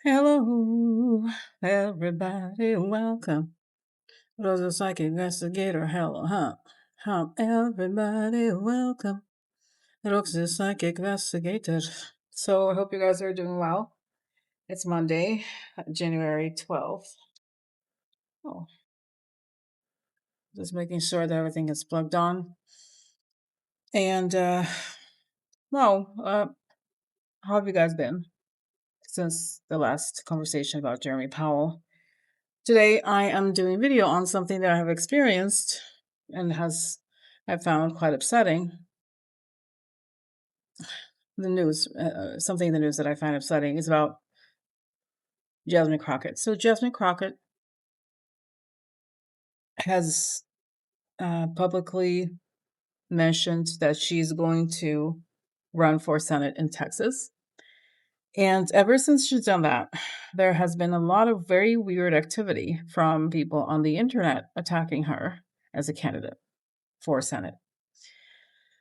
Hello, everybody, welcome. Those are psychic investigator. Hello, everybody, welcome. Those are psychic investigator. So I hope you guys are doing well. It's Monday, January 12th. Oh, just making sure that everything is plugged on. And, how have you guys been since the last conversation about Jeremy Powell? Today, I am doing a video on something that I have experienced and I found quite upsetting. The news, something in the news that I find upsetting is about Jasmine Crockett. So Jasmine Crockett has publicly mentioned that she's going to run for Senate in Texas. And ever since she's done that, there has been a lot of very weird activity from people on the internet attacking her as a candidate for Senate.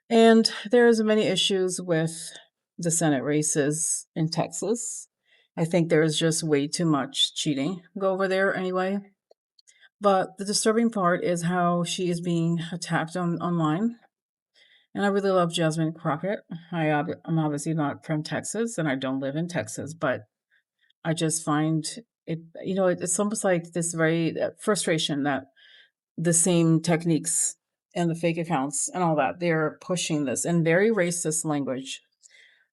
And there's many issues with the Senate races in Texas. I think there's just way too much cheating go over there anyway. But the disturbing part is how she is being attacked online. And I really love Jasmine Crockett. I'm obviously not from Texas and I don't live in Texas, but I just find it's almost like this very frustration that the same techniques and the fake accounts and all that, they're pushing this in very racist language.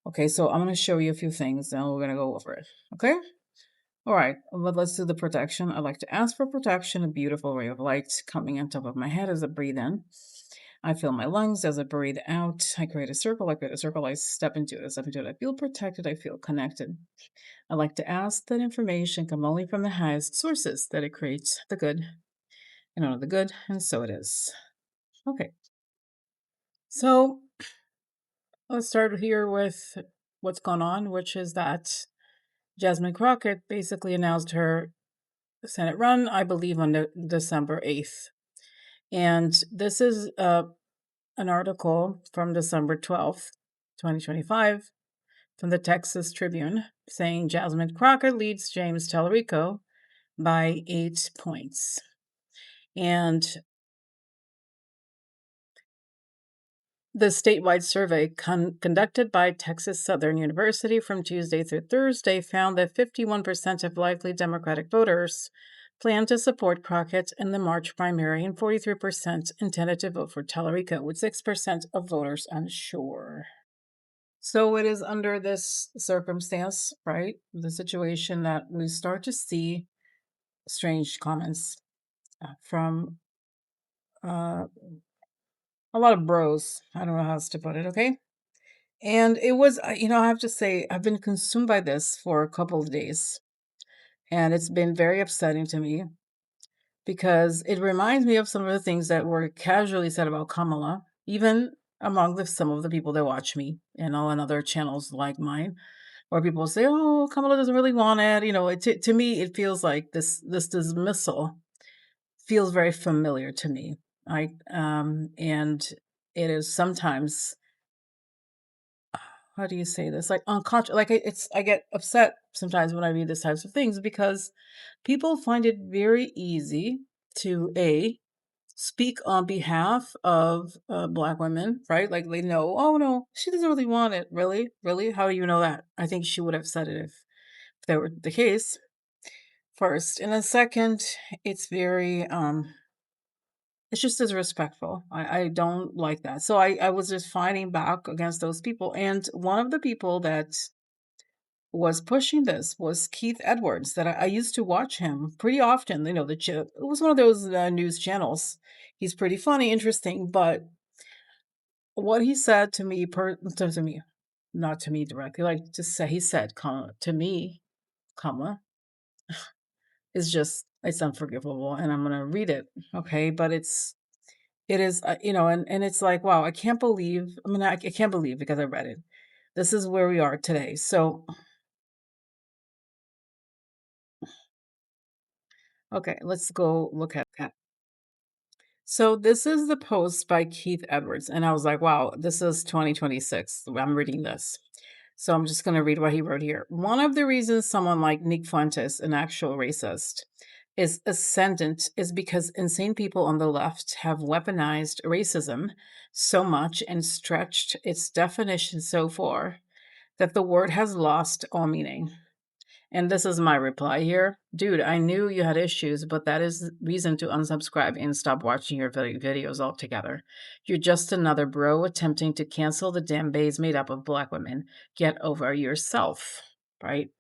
Okay, so I'm going to show you a few things and we're going to go over it. Okay? All right, but let's do the protection. I like to ask for protection, a beautiful ray of light coming on top of my head as I breathe in. I feel my lungs as I breathe out. I create a circle. I step into it. I feel protected. I feel connected. I like to ask that information come only from the highest sources, that it creates the good and only the good, and so it is. Okay. So let's start here with what's gone on, which is that Jasmine Crockett basically announced her Senate run, I believe, on December 8th. And this is an article from December 12th, 2025, from the Texas Tribune, saying Jasmine Crockett leads James Tallarico by 8 points. And the statewide survey conducted by Texas Southern University from Tuesday through Thursday found that 51% of likely Democratic voters plan to support Crockett in the March primary and 43% intended to vote for Tallarico, with 6% of voters unsure. So it is under this circumstance, right, the situation, that we start to see strange comments from a lot of bros. I don't know how else to put it, okay? And it was, I have to say, I've been consumed by this for a couple of days. And it's been very upsetting to me because it reminds me of some of the things that were casually said about Kamala, even among some of the people that watch me and on other channels like mine, where people say, "Oh, Kamala doesn't really want it." To me, it feels like this dismissal feels very familiar to me. And it is sometimes, how do you say this? Like unconscious. Like I get upset sometimes when I read these types of things because people find it very easy to speak on behalf of Black women, right? Like they know, oh no, she doesn't really want it. Really, really? How do you know that? I think she would have said it if that were the case. First, and then second, it's very it's just disrespectful. I don't like that. So I was just fighting back against those people. And one of the people that was pushing this was Keith Edwards, that I used to watch him pretty often. It was one of those news channels. He's pretty funny, interesting, but what he said to me, to me, not to me directly, like just say, he said, to me, comma, is just, it's unforgivable. And I'm going to read it. Okay. But it is, and it's like, wow, I can't believe, I can't believe, because I read it. This is where we are today. So, okay, let's go look at that. So this is the post by Keith Edwards. And I was like, wow, this is 2026. I'm reading this. So I'm just going to read what he wrote here. One of the reasons someone like Nick Fuentes, an actual racist, is ascendant is because insane people on the left have weaponized racism so much and stretched its definition so far that the word has lost all meaning. And this is my reply here. Dude, I knew you had issues, but that is reason to unsubscribe and stop watching your videos altogether. You're just another bro attempting to cancel the damn base made up of black women. Get over yourself, right?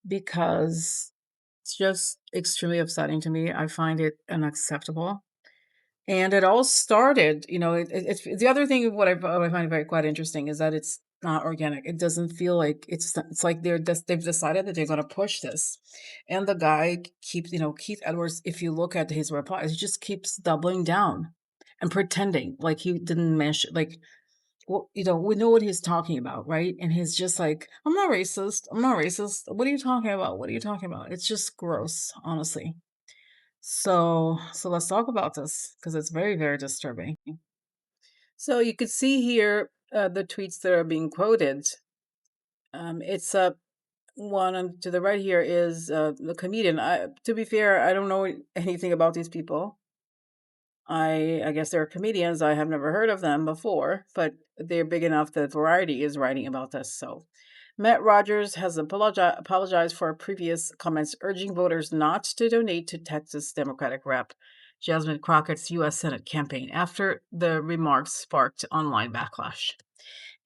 Because it's just extremely upsetting to me. I find it unacceptable. And it all started, it's the other thing, what I find very quite interesting is that it's not organic. It doesn't feel like it's like they've decided that they're going to push this. And the guy keeps, Keith Edwards, if you look at his replies, he just keeps doubling down and pretending like he didn't mention, like, well, we know what he's talking about, right? And he's just like, I'm not racist. I'm not racist. What are you talking about? What are you talking about? It's just gross, honestly. So let's talk about this because it's very, very disturbing. So you could see here the tweets that are being quoted. It's one to the right here is the comedian. To be fair, I don't know anything about these people. I guess they're comedians. I have never heard of them before, but they're big enough that Variety is writing about this. So Matt Rogers has apologized for previous comments urging voters not to donate to Texas Democratic Rep. Jasmine Crockett's U.S. Senate campaign after the remarks sparked online backlash.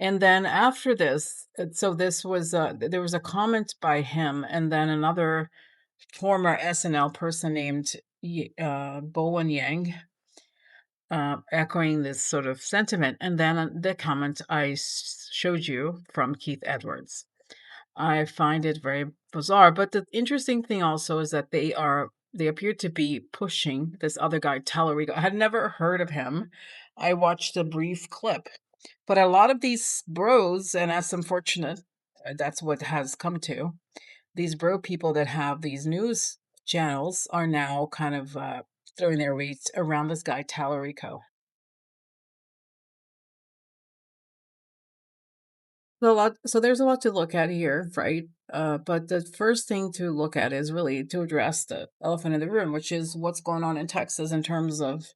And then after this, so this was there was a comment by him, and then another former SNL person named Bowen Yang echoing this sort of sentiment. And then the comment I showed you from Keith Edwards. I find it very bizarre. But the interesting thing also is that they appear to be pushing this other guy, Tallarico. I had never heard of him. I watched a brief clip. But a lot of these bros, and that's unfortunate, that's what has come to, these bro people that have these news channels are now kind of throwing their weight around this guy, Tallarico. So there's a lot to look at here, right? But the first thing to look at is really to address the elephant in the room, which is what's going on in Texas in terms of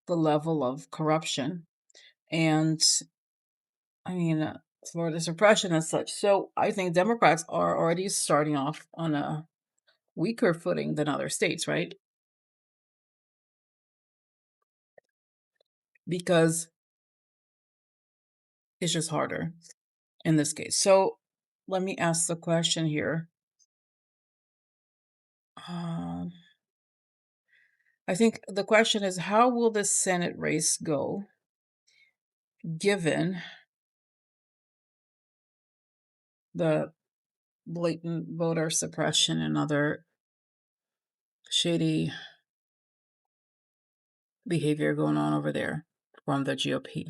the level of corruption and, I mean, for the suppression and such. So I think Democrats are already starting off on a weaker footing than other states, right? Because it's just harder in this case. So let me ask the question here. Um, I think the question is, how will the Senate race go given the blatant voter suppression and other shady behavior going on over there from the GOP?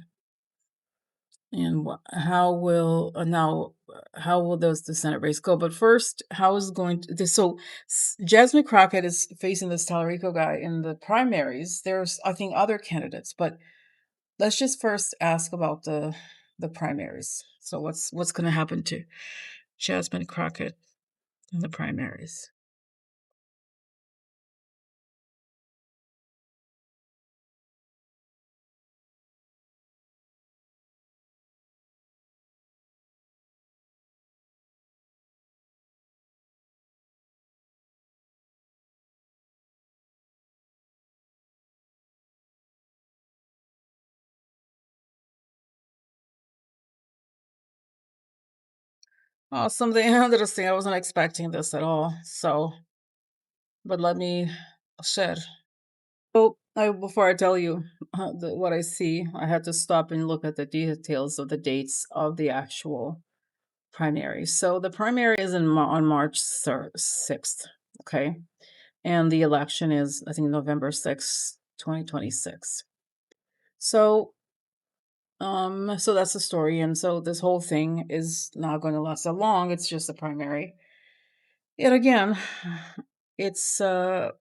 And how will the Senate race go? But first, how is going to so Jasmine Crockett is facing this Tallarico guy in the primaries. There's, I think, other candidates, but let's just first ask about the primaries. So what's going to happen to Jasmine Crockett in the primaries? Oh, something interesting. I wasn't expecting this at all. So, but let me share. So, before I tell you what I see, I had to stop and look at the details of the dates of the actual primary. So, the primary is on March 6th, okay? And the election is, I think, November 6th, 2026. So, so that's the story. And so this whole thing is not going to last that long. It's just a primary. Yet again, it's like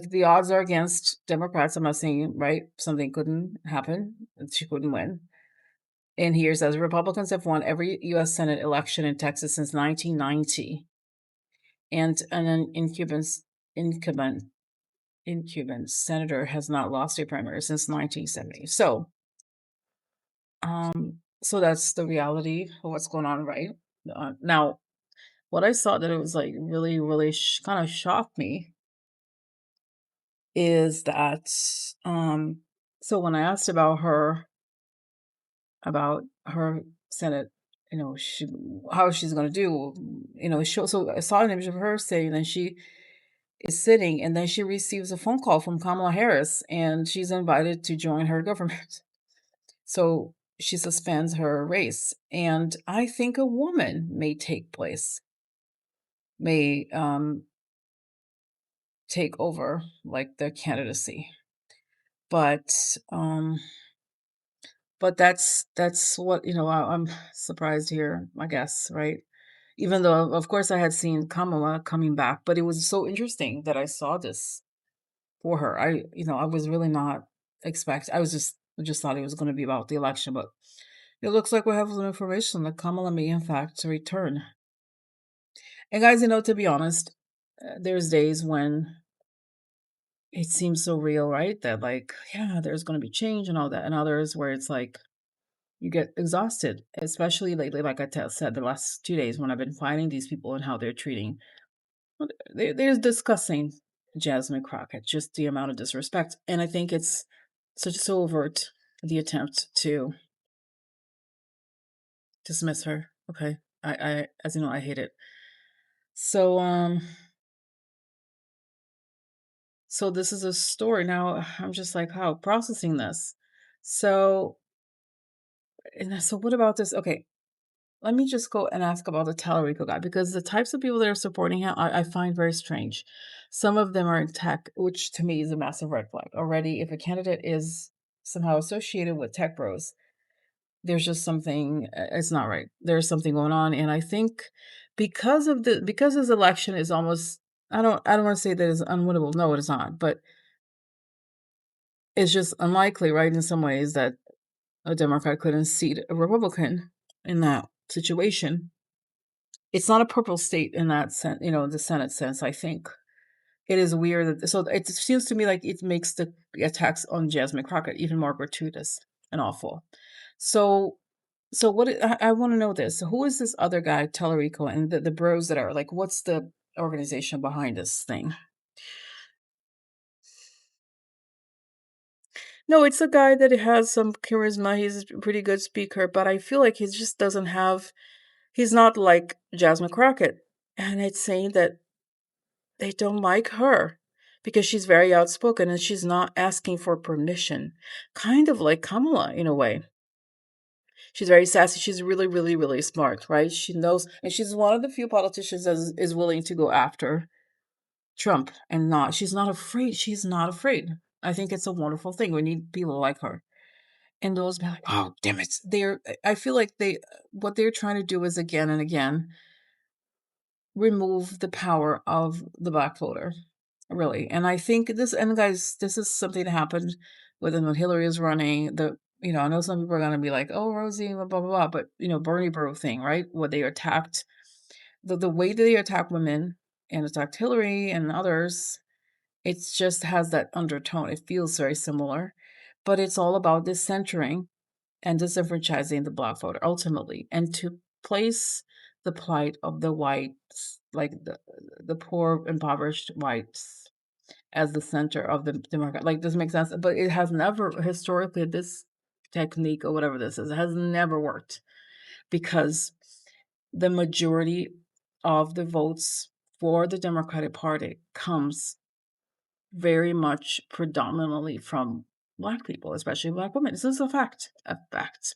the odds are against Democrats. I'm not saying, right, something couldn't happen, and she couldn't win. And here it says Republicans have won every U.S. Senate election in Texas since 1990, and an incumbent senator has not lost a primary since 1970. So that's the reality of what's going on, right? Now, what I saw that it was like really, really kind of shocked me is that, so when I asked about her Senate, how she's going to do, so I saw an image of her sitting, and she is sitting, and then she receives a phone call from Kamala Harris, and she's invited to join her government. So she suspends her race, and I think a woman may take over like the candidacy, but um, but that's what I'm surprised here, I guess, right? Even though, of course, I had seen Kamala coming back, but it was so interesting that I saw this for her. I was really not expect. I just thought it was going to be about the election, but it looks like we have some information that Kamala may, in fact, return. And guys, to be honest, there's days when it seems so real, right? That like, yeah, there's going to be change and all that, and others where it's like you get exhausted, especially lately. Like I said, the last 2 days when I've been finding these people and how they're treating. They're discussing Jasmine Crockett, just the amount of disrespect, and I think it's so overt, the attempt to dismiss her. Okay, as you know, I hate it. So so this is a story. Now I'm just like, how processing this. So so what about this? Okay, let me just go and ask about the Tallarico guy, because the types of people that are supporting him I find very strange. Some of them are in tech, which to me is a massive red flag already. If a candidate is somehow associated with tech bros, there's just something, it's not right. There's something going on, and I think because this election is almost, I don't want to say that it's unwinnable. No, it is not. But it's just unlikely, right? In some ways, that a Democrat couldn't seat a Republican in that situation. It's not a purple state in that sense, the Senate sense, I think. It is weird so it seems to me like it makes the attacks on Jasmine Crockett even more gratuitous and awful. So what I want to know this. So who is this other guy, Tellerico, and the bros that are like, what's the organization behind this thing? No, it's a guy that has some charisma. He's a pretty good speaker, but I feel like he just doesn't have, he's not like Jasmine Crockett. And it's saying that they don't like her because she's very outspoken and she's not asking for permission. Kind of like Kamala in a way. She's very sassy. She's really, really, really smart, right? She knows, and she's one of the few politicians that is willing to go after Trump and not. She's not afraid. She's not afraid. I think it's a wonderful thing. We need people like her. And those be like, oh, damn it. I feel like what they're trying to do is again and again remove the power of the black voter, really. And I think and guys, this is something that happened when Hillary is running. I know some people are gonna be like, "Oh, Rosie, blah blah blah," but Bernie Bro thing, right? Where they attacked the way that they attack women and attacked Hillary and others. It just has that undertone. It feels very similar, but it's all about discentering and disenfranchising the black voter ultimately, and to place the plight of the whites, like the poor, impoverished whites, as the center of the Democrat. Like, this makes sense, but it has never historically, this technique or whatever this is, it has never worked, because the majority of the votes for the Democratic Party comes very much predominantly from black people, especially black women. This is a fact, a fact.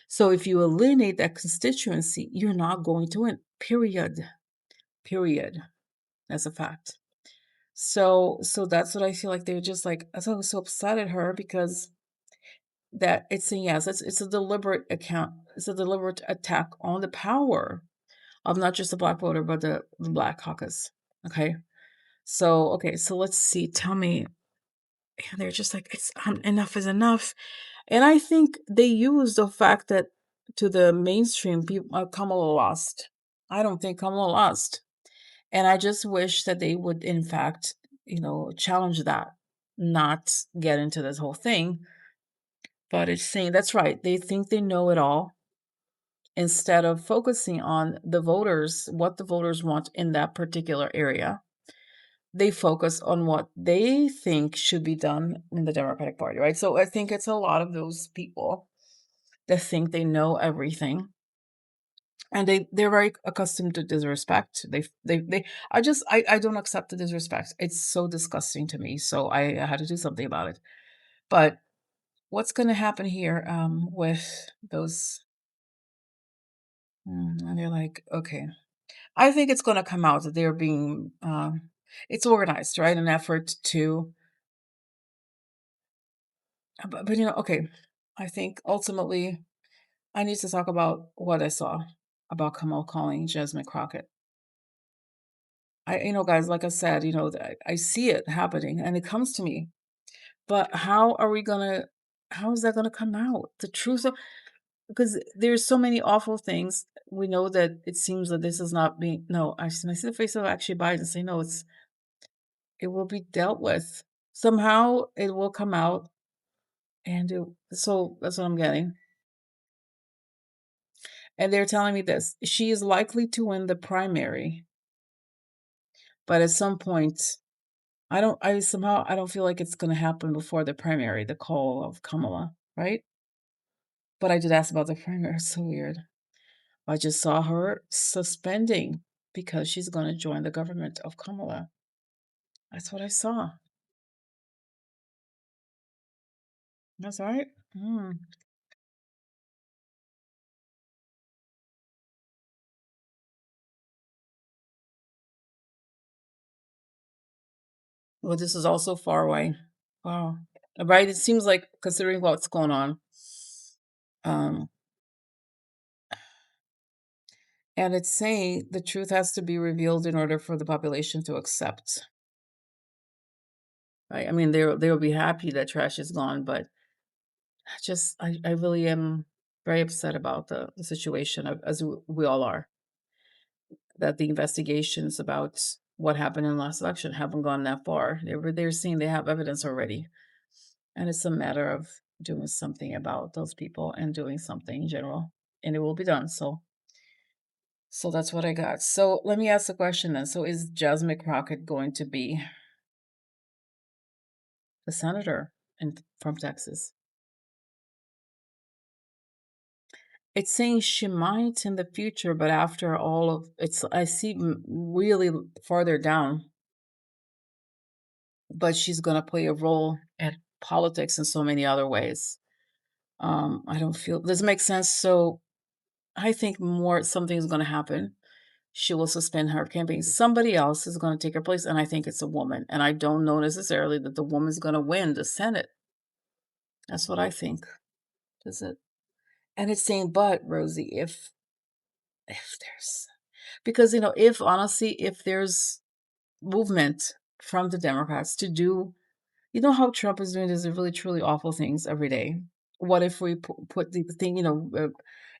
So if you eliminate that constituency, you're not going to win. Period. Period. That's a fact. So that's what I feel like. They're just like, I was so upset at her because that it's a yes, it's a deliberate account. It's a deliberate attack on the power of not just the black voter, but the black caucus. Okay. So let's see. Tell me. And they're just like, it's enough is enough. And I think they use the fact that to the mainstream people, Kamala lost. I don't think Kamala lost. And I just wish that they would, in fact, challenge that, not get into this whole thing. But it's saying that's right. They think they know it all instead of focusing on the voters, what the voters want in that particular area. They focus on what they think should be done in the Democratic Party, right? So I think it's a lot of those people that think they know everything, and they're very accustomed to disrespect. I don't accept the disrespect. It's so disgusting to me. So I had to do something about it. But what's going to happen here with those? And they're like, okay, I think it's going to come out that they're being, it's organized, right? An effort to, but okay. I think ultimately I need to talk about what I saw about Kamala calling Jasmine Crockett. Guys, like I said, I see it happening and it comes to me. But how is that gonna come out? The truth of, because there's so many awful things. We know that it seems that this is not being, no, I see the face of actually Biden say, no, it will be dealt with. Somehow it will come out and so that's what I'm getting. And they're telling me this. She is likely to win the primary, but at some point, I don't feel like it's going to happen before the primary, the call of Kamala, right? But I did ask about the primary. It's so weird. I just saw her suspending because she's going to join the government of Kamala. That's what I saw. That's all right. Well, this is also far away. Wow. Right? It seems like, considering what's going on, um, and it's saying the truth has to be revealed in order for the population to accept. Right? I mean, they'll be happy that trash is gone, but I really am very upset about the situation, as we all are. That the investigations about what happened in the last election haven't gone that far. They're saying they have evidence already, and it's a matter of doing something about those people and doing something in general, and it will be done. So that's what I got. So let me ask the question then. So is Jasmine Crockett going to be the senator from Texas? It's saying she might in the future, but after all of it's, I see really farther down, but she's going to play a role in politics in so many other ways. I don't feel this makes sense. So I think something's going to happen. She will suspend her campaign. Somebody else is going to take her place, and I think it's a woman. And I don't know necessarily that the woman's going to win the Senate. That's what I think. Does it? And it's saying, but Rosie, if there's, because if honestly, if there's movement from the Democrats to do, how Trump is doing these really truly awful things every day. What if we put the thing,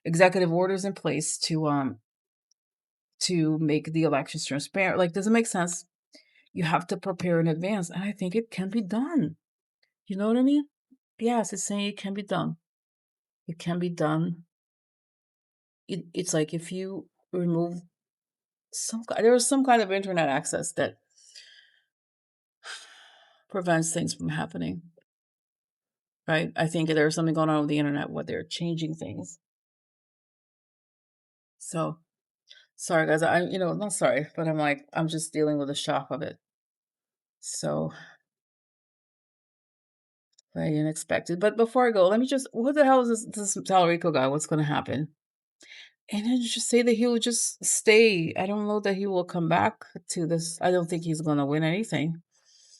executive orders in place to make the elections transparent? Like, does it make sense? You have to prepare in advance, and I think it can be done. You know what I mean? Yes, it's saying it can be done. It can be done. It's like if you remove there was some kind of internet access that prevents things from happening, right? I think there's something going on with the internet where they're changing things. So sorry, guys. Not sorry, but I'm just dealing with the shock of it. So very unexpected. But before I go, let me just, what the hell is this Talarico guy? What's going to happen? And then just say that he will just stay. I don't know that he will come back to this. I don't think he's going to win anything.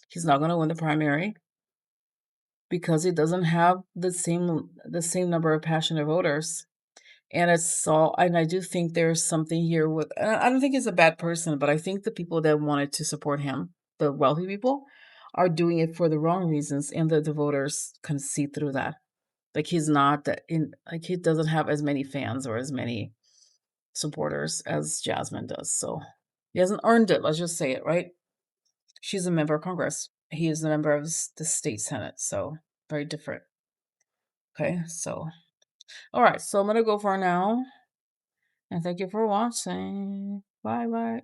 He's not going to win the primary because he doesn't have the same number of passionate voters. And I do think there's something here I don't think he's a bad person, but I think the people that wanted to support him, the wealthy people, are doing it for the wrong reasons, and the voters can see through that. Like, he's not that in like, he doesn't have as many fans or as many supporters as Jasmine does, so he hasn't earned it, let's just say it, right? She's a member of Congress. He is a member of the state Senate, so very different. Okay, so all right, so I'm gonna go for now, and thank you for watching. Bye bye.